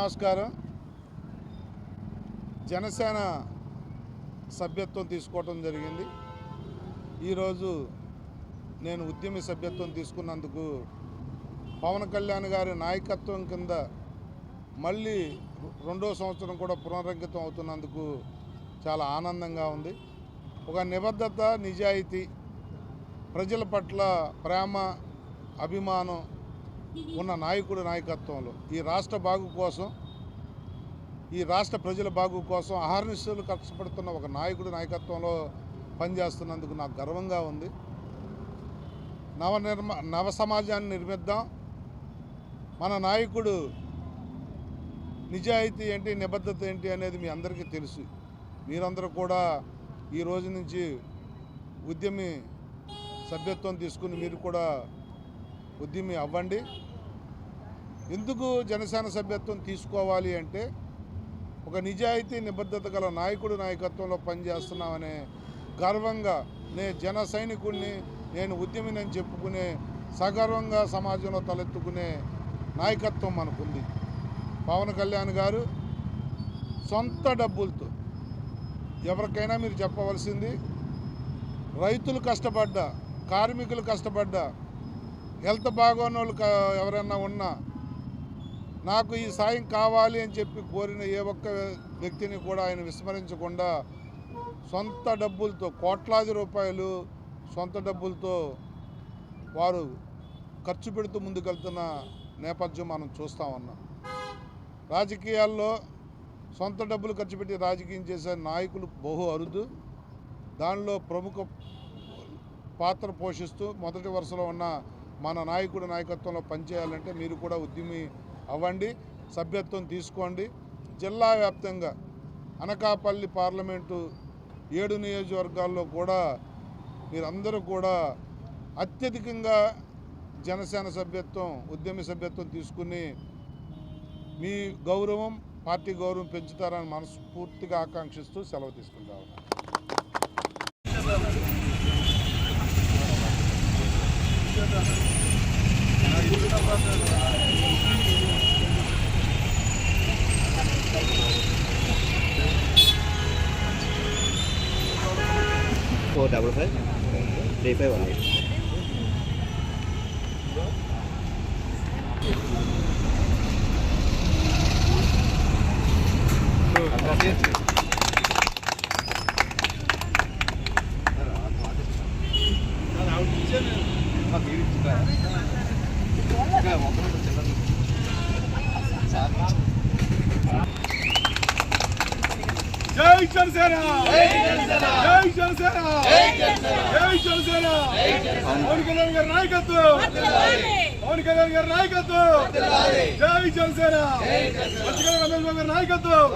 నమస్కారం. జనసేన సభ్యత్వం తీసుకోవడం జరిగింది. ఈరోజు నేను ఉద్యమి సభ్యత్వం తీసుకున్నందుకు పవన్ కళ్యాణ్ గారి నాయకత్వం కింద మళ్ళీ రెండో సంవత్సరం కూడా పునరంకితం అవుతున్నందుకు చాలా ఆనందంగా ఉంది. ఒక నిబద్ధత, నిజాయితీ, ప్రజల పట్ల ప్రేమ, అభిమానం ఉన్న నాయకుడి నాయకత్వంలో ఈ రాష్ట్ర బాగు కోసం, ఈ రాష్ట్ర ప్రజల బాగు కోసం అహర్నిశలు కష్టపడుతున్న ఒక నాయకుడి నాయకత్వంలో పనిచేస్తున్నందుకు నాకు గర్వంగా ఉంది. నవ సమాజాన్ని నిర్మిద్దాం. మన నాయకుడు నిజాయితీ ఏంటి, నిబద్ధత ఏంటి అనేది మీ అందరికీ తెలుసు. మీరందరూ కూడా ఈ రోజు నుంచి ఉద్యమి సభ్యత్వం తీసుకుని మీరు కూడా ఉద్యమి అవ్వండి. ఎందుకు జనసేన సభ్యత్వం తీసుకోవాలి అంటే, ఒక నిజాయితీ, నిబద్ధత గల నాయకుడు నాయకత్వంలో పనిచేస్తున్నామనే గర్వంగా, నేను జన సైనికుడిని, నేను ఉద్యమిని అని చెప్పుకునే సగర్వంగా సమాజంలో తలెత్తుకునే నాయకత్వం మనకుంది. పవన్ కళ్యాణ్ గారు సొంత డబ్బులతో, ఎవరికైనా మీరు చెప్పవలసింది, రైతులు కష్టపడ్డా, కార్మికులు కష్టపడ్డా, హెల్త్ బాగోని వాళ్ళు ఎవరైనా ఉన్నా, నాకు ఈ సాయం కావాలి అని చెప్పి కోరిన ఏ ఒక్క వ్యక్తిని కూడా ఆయన విస్మరించకుండా సొంత డబ్బులతో, కోట్లాది రూపాయలు సొంత డబ్బులతో వారు ఖర్చు పెడుతూ ముందుకెళ్తున్న నేపథ్యం మనం చూస్తూ ఉన్నాం. రాజకీయాల్లో సొంత డబ్బులు ఖర్చు పెట్టి రాజకీయం చేసే నాయకులు బహు అరుదు. దానిలో ప్రముఖ పాత్ర పోషిస్తూ మొదటి వరుసలో ఉన్న మన నాయకుడి నాయకత్వంలో పనిచేయాలంటే మీరు కూడా ఉద్యమి అవ్వండి, సభ్యత్వం తీసుకోండి. జిల్లా వ్యాప్తంగా అనకాపల్లి పార్లమెంటు 7 నియోజకవర్గాల్లో కూడా మీరందరూ కూడా అత్యధికంగా జనసేన సభ్యత్వం, ఉద్యమి సభ్యత్వం తీసుకుని మీ గౌరవం, పార్టీ గౌరవం పెంచుతారని మనస్ఫూర్తిగా ఆకాంక్షిస్తూ సెలవు తీసుకుంటా ఉన్నాను. Four double five, 3518. జై జనసేన, జై జనసేన, జై జనసేన. పవన్ కళ్యాణ్ గారి నాయకత్వం, పవన్ కళ్యాణ్ గారి నాయకత్వం, జై జనసేన. రమేష్ బాబు గారి నాయకత్వం.